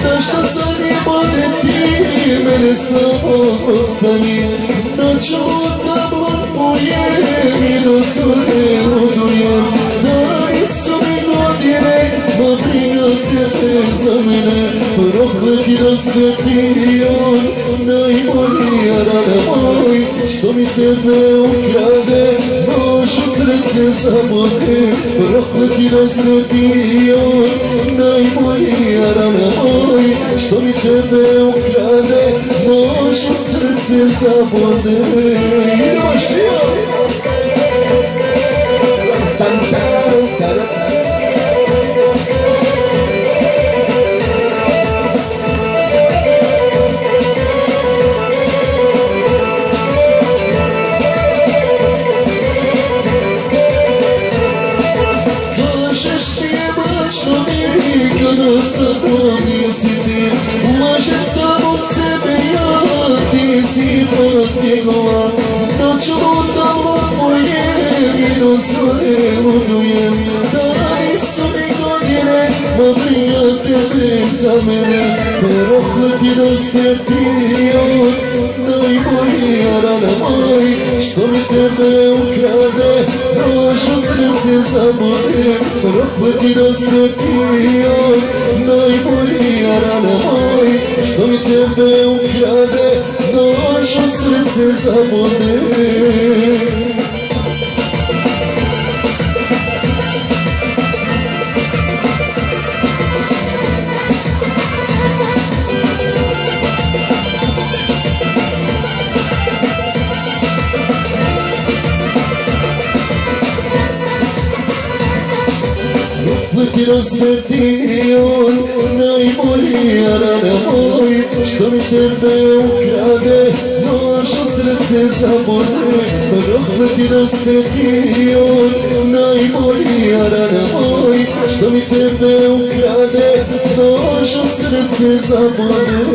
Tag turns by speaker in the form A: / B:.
A: Zašto sam imao da ti mene samo ostavi? Noću tabor pojem i dozore udujem. Dali su mi godine, ma briga tebe za mene. Prokleti razgati on, najbolji rana moj. Što mi tebe ukrade, nož u srce zabode. Prokleti razgati on, najbolji rana moj. Što mi tebe ukrade, nož u srce zabode. Još kada zapomni si ti, lažem samog sebe ja, ti si pak njegova. Noću tamo pojem i dozore udujem. Dali su mi godine, ma briga tebe za mene. Prokleti razgati on, najbolji rana moj. Što mi tebe ukrade, nož u srce zabode. Prokleti razgati on, najbolji rana moj. Što mi tebe ukrade, nož u srce zabode. Prokleti razgati on, najbolji rana moj. Što mi tebe ukrade, nož u srce zabode. Prokleti razgati on, najbolji rana moj. Što mi tebe ukrade, nož u srce zabode.